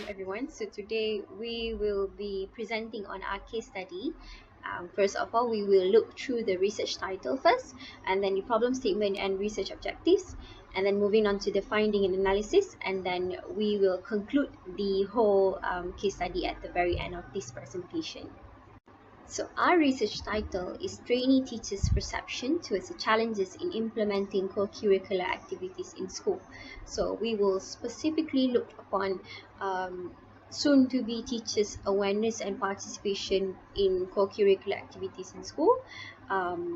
everyone. So today we will be presenting on our case study. First of all, we will look through the research title first, and then the problem statement and research objectives, and then moving on to the finding and analysis, and then we will conclude the whole case study at the very end of this presentation. So our research title is Trainee Teachers' Perception Towards the Challenges in Implementing Co-Curricular Activities in School. So we will specifically look upon soon-to-be teachers' awareness and participation in co-curricular activities in school,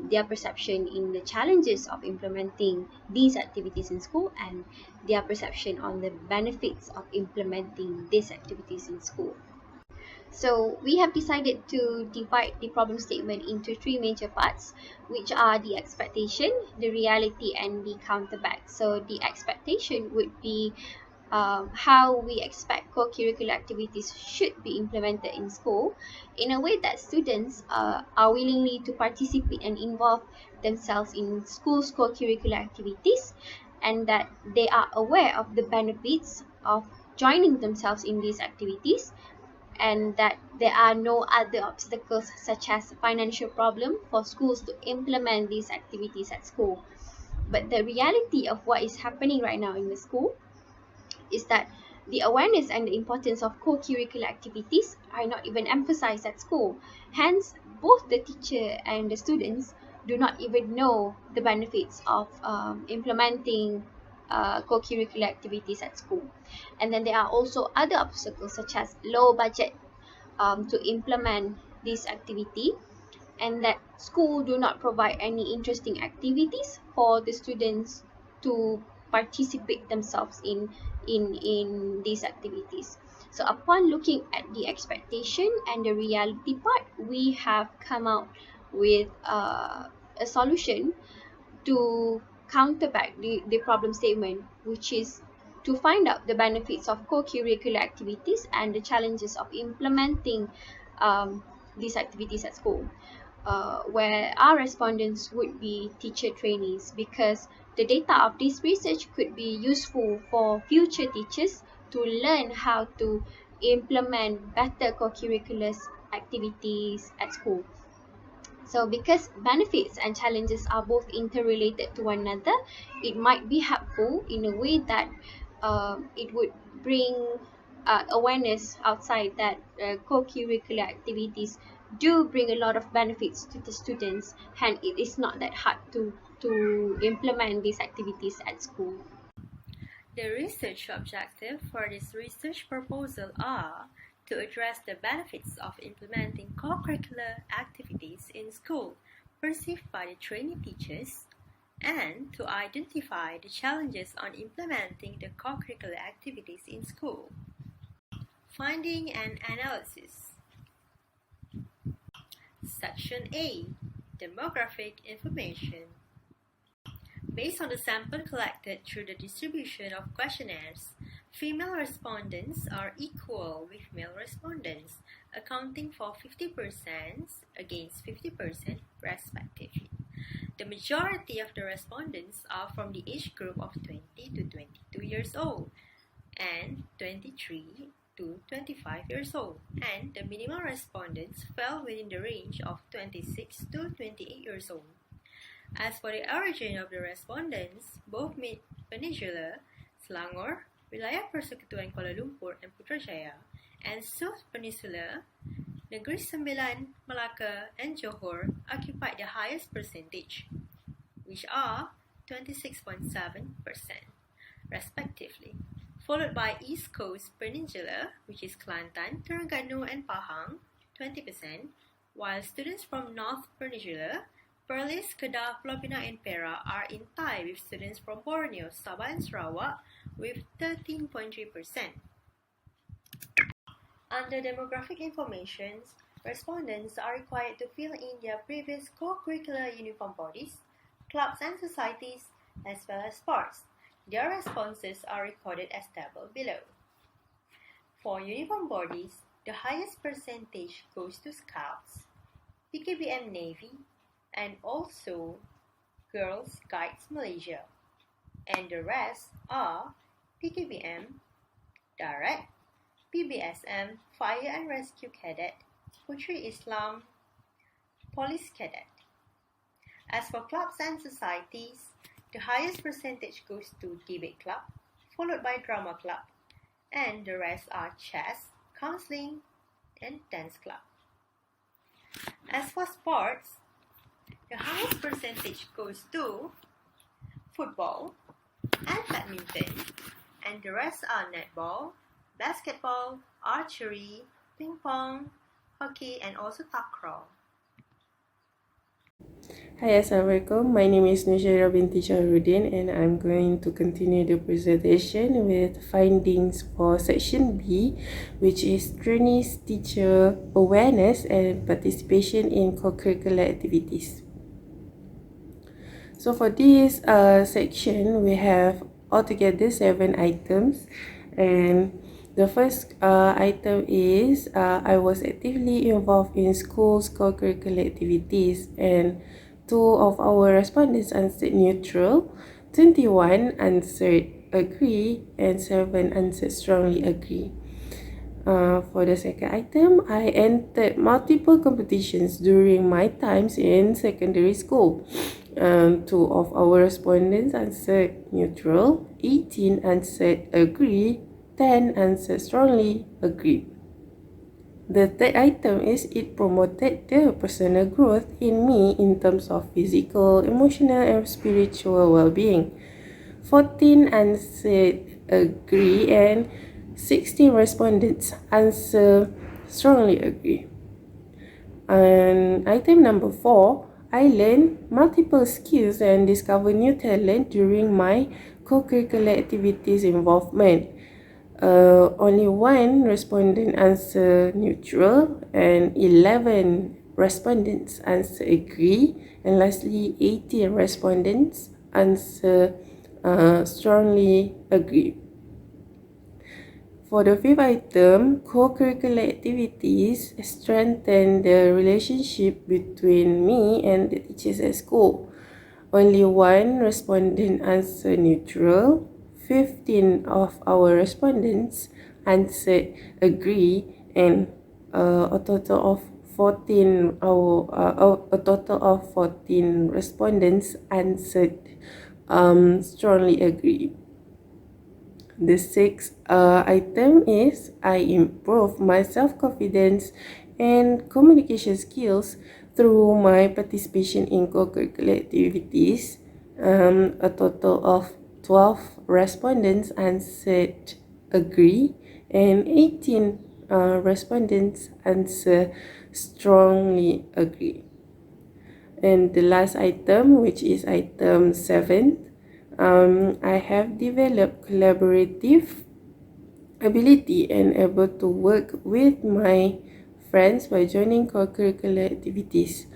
their perception in the challenges of implementing these activities in school, and their perception on the benefits of implementing these activities in school. So we have decided to divide the problem statement into three major parts, which are the expectation, the reality, and the counterback. So the expectation would be how we expect co-curricular activities should be implemented in school in a way that students are willingly to participate and involve themselves in school's co-curricular activities, and that they are aware of the benefits of joining themselves in these activities, and that there are no other obstacles such as financial problem for schools to implement these activities at school. But the reality of what is happening right now in the school is that the awareness and the importance of co-curricular activities are not even emphasized at school. Hence, both the teacher and the students do not even know the benefits of implementing co-curricular activities at school. And then there are also other obstacles such as low budget to implement this activity, and that school do not provide any interesting activities for the students to participate themselves in these activities. So upon looking at the expectation and the reality part, we have come out with a solution to counterback the problem statement, which is to find out the benefits of co-curricular activities and the challenges of implementing these activities at school, where our respondents would be teacher trainees, because the data of this research could be useful for future teachers to learn how to implement better co-curricular activities at school. So because benefits and challenges are both interrelated to one another, it might be helpful in a way that it would bring awareness outside that co-curricular activities do bring a lot of benefits to the students, and it is not that hard to implement these activities at school. The research objective for this research proposal are to address the benefits of implementing co-curricular activities in school perceived by the trainee teachers, and to identify the challenges on implementing the co-curricular activities in school. Finding and analysis. Section A. Demographic information. Based on the sample collected through the distribution of questionnaires, female respondents are equal with male respondents, accounting for 50% against 50% respectively. The majority of the respondents are from the age group of 20 to 22 years old and 23 to 25 years old, and the minimal respondents fell within the range of 26 to 28 years old. As for the origin of the respondents, both Mid-Peninsular, Selangor, Wilayah Persekutuan Kuala Lumpur and Putrajaya, and South Peninsula, Negeri Sembilan, Malacca and Johor occupied the highest percentage, which are 26.7%, respectively, followed by East Coast Peninsula, which is Kelantan, Terengganu and Pahang, 20%, while students from North Peninsula, Perlis, Kedah, Pulau Pinang and Perak are in tie with students from Borneo, Sabah and Sarawak with 13.3%. Under demographic information, respondents are required to fill in their previous co-curricular uniform bodies, clubs and societies, as well as sports. Their responses are recorded as table below. For uniform bodies, the highest percentage goes to Scouts, PKBM Navy, and also Girls Guides Malaysia, and the rest are PKBM, Direct, PBSM, Fire and Rescue Cadet, Putri Islam, Police Cadet. As for clubs and societies, the highest percentage goes to debate club, followed by drama club, and the rest are chess, counseling, and dance club. As for sports, the highest percentage goes to football and badminton, and the rest are netball, basketball, archery, ping pong, hockey, and also takraw. Hi, Assalamualaikum. My name is Nushaira binti Shahruddin and I'm going to continue the presentation with findings for section B, which is trainees teacher awareness and participation in co-curricular activities. So for this section, we have altogether 7 items, and the first item is I was actively involved in school's co-curricular activities, and 2 of our respondents answered neutral, 21 answered agree, and 7 answered strongly agree. For the second item, I entered multiple competitions during my times in secondary school. 2 of our respondents answered neutral, 18 answered agree, 10 answered strongly agree. The third item is it promoted the personal growth in me in terms of physical, emotional, and spiritual well-being. 14 answered agree and 16 respondents answer strongly agree. And item number 4, I learned multiple skills and discovered new talent during my co-curricular activities involvement. Only 1 respondent answer neutral and 11 respondents answer agree, and lastly 18 respondents answer strongly agree. For the fifth item, co-curricular activities strengthen the relationship between me and the teachers at school. Only 1 respondent answered neutral, 15 of our respondents answered agree, and a total of 14 respondents answered strongly agree. The sixth item is I improve my self-confidence and communication skills through my participation in co-curricular activities. A total of 12 respondents answered agree, and 18 respondents answer strongly agree. And the last item, which is item 7, I have developed collaborative ability and able to work with my friends by joining co-curricular activities.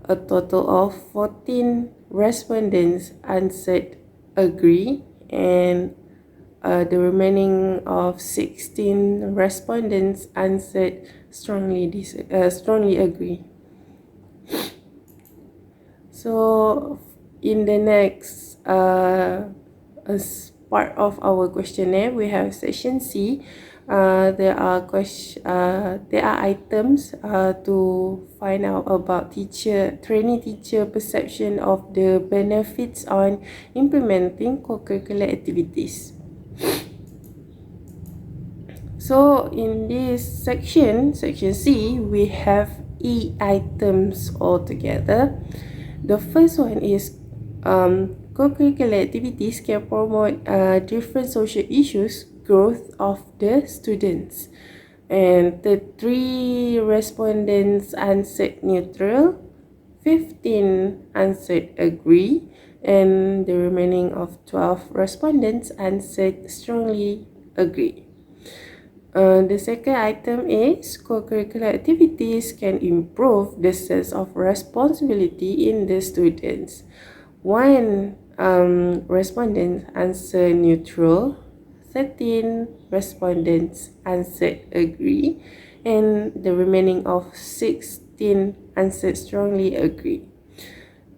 A total of 14 respondents answered agree, and the remaining of 16 respondents answered strongly agree. So in the next as part of our questionnaire, we have section C. There are items to find out about trainee teacher perception of the benefits on implementing co-curricular activities. So in this section C, we have 8 items altogether. The first one is co-curricular activities can promote different social issues growth of the students. And the 3 respondents answered neutral, 15 answered agree, and the remaining of 12 respondents answered strongly agree. The second item is co-curricular activities can improve the sense of responsibility in the students. 1 respondent answered neutral, 13 respondents answered agree, and the remaining of 16 answered strongly agree.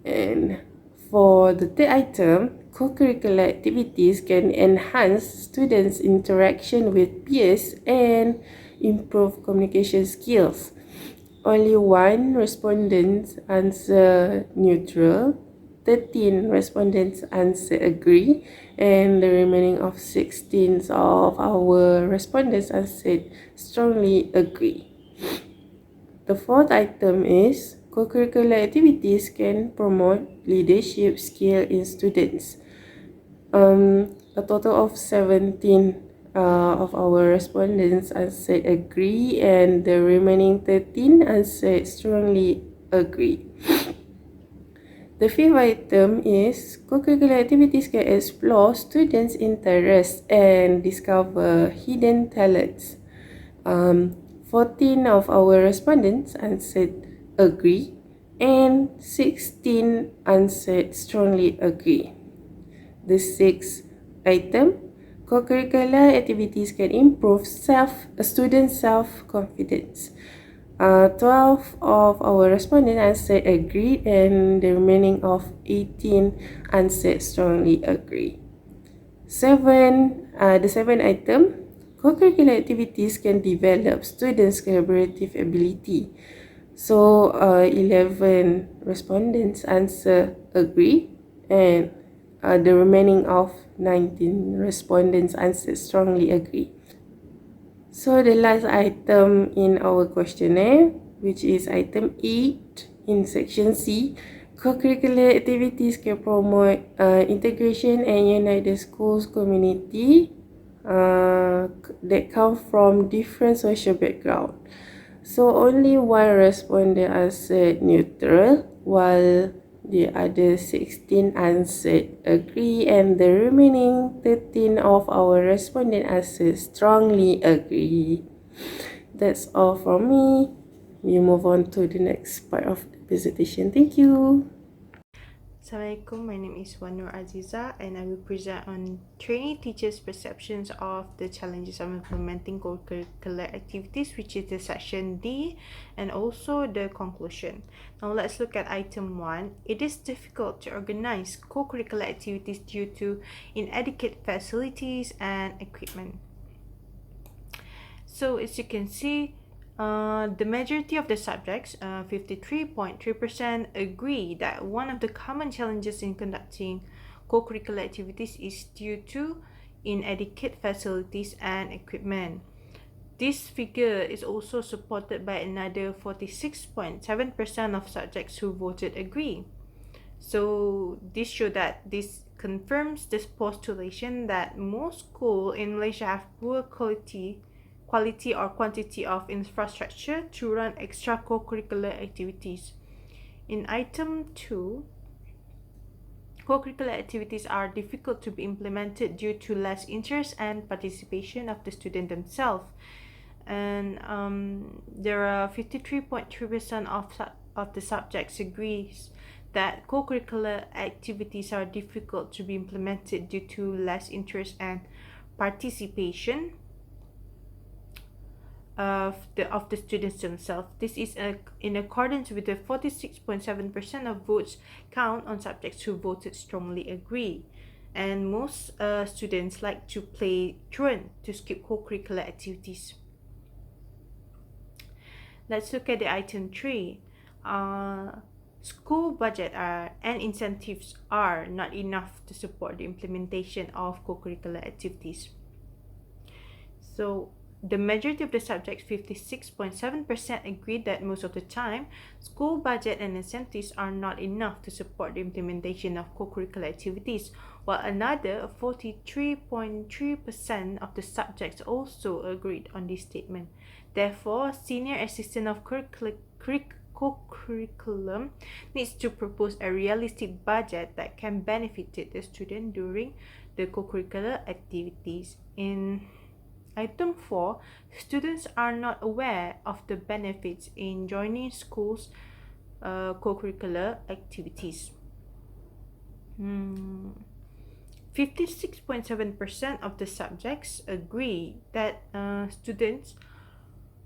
And for the third item, co-curricular activities can enhance students' interaction with peers and improve communication skills. Only one respondent answer neutral, 13 respondents answer agree, and the remaining of 16 of our respondents answered strongly agree. The fourth item is co-curricular activities can promote leadership skill in students. A total of 17 of our respondents answered agree, and the remaining 13 answered strongly agree. The fifth item is co-curricular activities can explore students' interests and discover hidden talents. 14 of our respondents answered agree, and 16 answered strongly agree. The sixth item, co-curricular activities can improve student self-confidence. 12 of our respondents answered agreed, and the remaining of 18 answered strongly agree. The seventh item, co-curricular activities can develop students' collaborative ability. So 11 respondents answer agree, and the remaining of 19 respondents answer strongly agree. So the last item in our questionnaire, which is item 8 in section C, co-curricular activities can promote integration and unite the school's community that come from different social background. So only one respondent answered neutral, while the other 16 answered agree, and the remaining 13 of our respondents answered strongly agree. That's all from me. We move on to the next part of the presentation. Thank you. Assalamualaikum, my name is Wanur Aziza and I will present on trainee teachers' perceptions of the challenges of implementing co-curricular activities, which is the section D, and also the conclusion. Now let's look at item 1. It is difficult to organize co-curricular activities due to inadequate facilities and equipment. So as you can see, the majority of the subjects, 53.3%, agree that one of the common challenges in conducting co-curricular activities is due to inadequate facilities and equipment. This figure is also supported by another 46.7% of subjects who voted agree. So this confirms this postulation that most schools in Malaysia have poor quality or quantity of infrastructure to run extra co-curricular activities. In item 2, co-curricular activities are difficult to be implemented due to less interest and participation of the student themselves. And there are 53.3% of the subjects agrees that co-curricular activities are difficult to be implemented due to less interest and participation of the students themselves. This is in accordance with the 46.7% of votes count on subjects who voted strongly agree. And most students like to play truant to skip co-curricular activities. Let's look at the item 3. School budget and incentives are not enough to support the implementation of co-curricular activities. So the majority of the subjects, 56.7%, agreed that most of the time, school budget and incentives are not enough to support the implementation of co-curricular activities, while another 43.3% of the subjects also agreed on this statement. Therefore, Senior Assistant of Co-curriculum needs to propose a realistic budget that can benefit the student during the co-curricular activities. In item 4, students are not aware of the benefits in joining schools' co-curricular activities. 56.7% of the subjects agree that students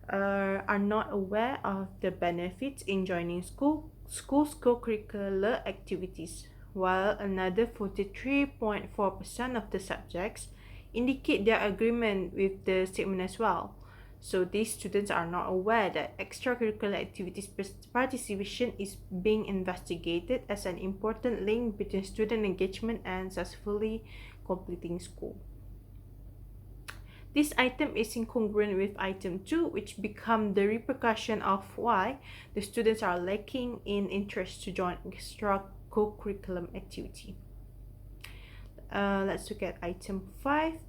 are not aware of the benefits in joining schools' co-curricular activities, while another 43.4% of the subjects indicate their agreement with the statement as well. So these students are not aware that extracurricular activities participation is being investigated as an important link between student engagement and successfully completing school. This item is incongruent with item 2, which become the repercussion of why the students are lacking in interest to join extra co-curriculum activity. Let's look at item 5.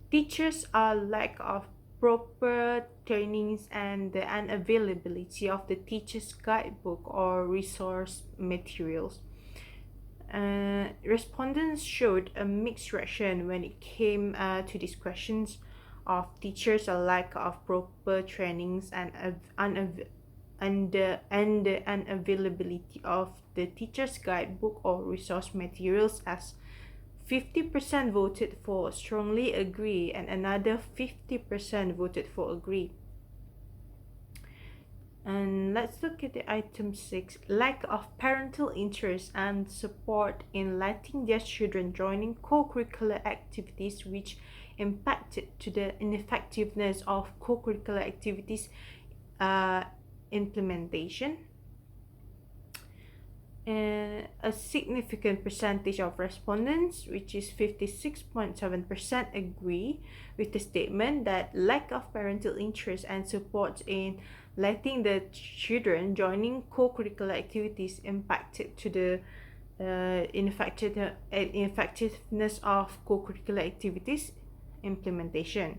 Teachers are lack of proper trainings and the unavailability of the teacher's guidebook or resource materials. Respondents showed a mixed reaction when it came to these questions of teachers, a lack of proper trainings and the unavailability of the teacher's guidebook or resource materials, as 50% voted for strongly agree and another 50% voted for agree. And let's look at the item 6, lack of parental interest and support in letting their children joining co-curricular activities, which impacted to the ineffectiveness of co-curricular activities implementation. And a significant percentage of respondents, which is 56.7%, agree with the statement that lack of parental interest and support in letting the children joining co-curricular activities impacted to the ineffectiveness of co-curricular activities implementation,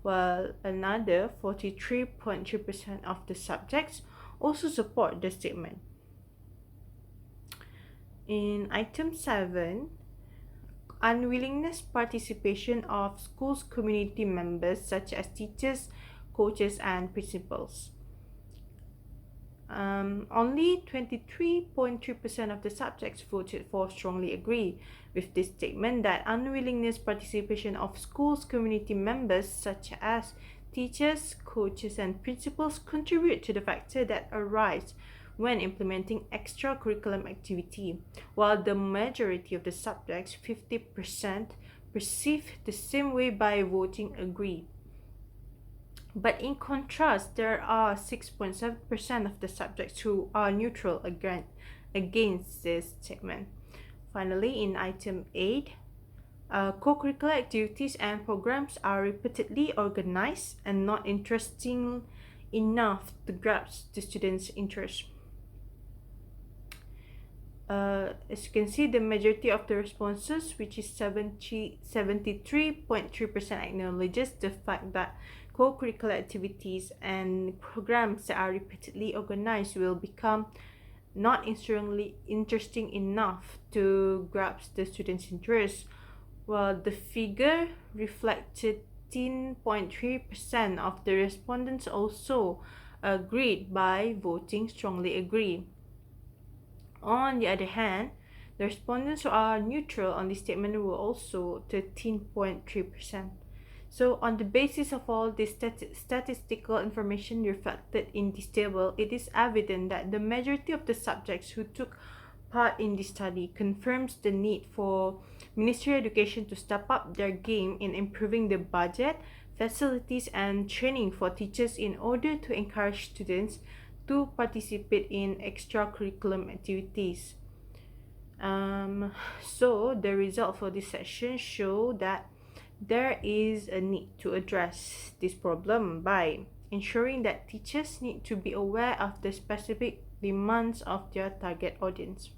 while another 43.3% of the subjects also support the statement. In item 7, unwillingness participation of schools community members such as teachers, coaches and principals. Only 23.3% of the subjects voted for strongly agree with this statement that unwillingness participation of schools community members such as teachers, coaches and principals contribute to the factor that arise when implementing extracurricular activity, while the majority of the subjects, 50%, perceive the same way by voting agree. But in contrast, there are 6.7% of the subjects who are neutral against this statement. Finally, in item 8, co-curricular activities and programs are repeatedly organized and not interesting enough to grasp the students' interest. As you can see, the majority of the responses, which is 73.3%, acknowledges the fact that co-curricular activities and programs that are repeatedly organized will become not interesting enough to grasp the students' interest, while the figure reflected 10.3% of the respondents also agreed by voting strongly agree. On the other hand, the respondents who are neutral on this statement were also 13.3%. So on the basis of all this statistical information reflected in this table, it is evident that the majority of the subjects who took part in this study confirms the need for Ministry of Education to step up their game in improving the budget, facilities and training for teachers in order to encourage students to participate in extracurricular activities. So the result for this session show that there is a need to address this problem by ensuring that teachers need to be aware of the specific demands of their target audience.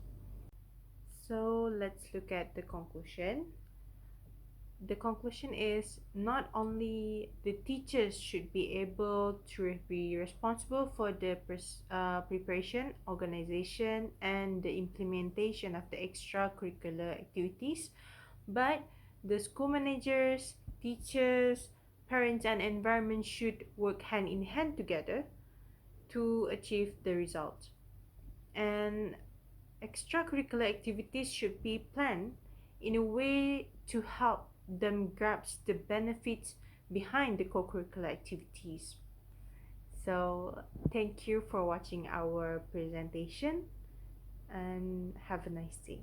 So let's look at the conclusion. The conclusion is not only the teachers should be able to be responsible for the preparation, organization, and the implementation of the extracurricular activities, but the school managers, teachers, parents, and environment should work hand in hand together to achieve the results. And extracurricular activities should be planned in a way to help them grasp the benefits behind the co-curricular activities. So thank you for watching our presentation and have a nice day.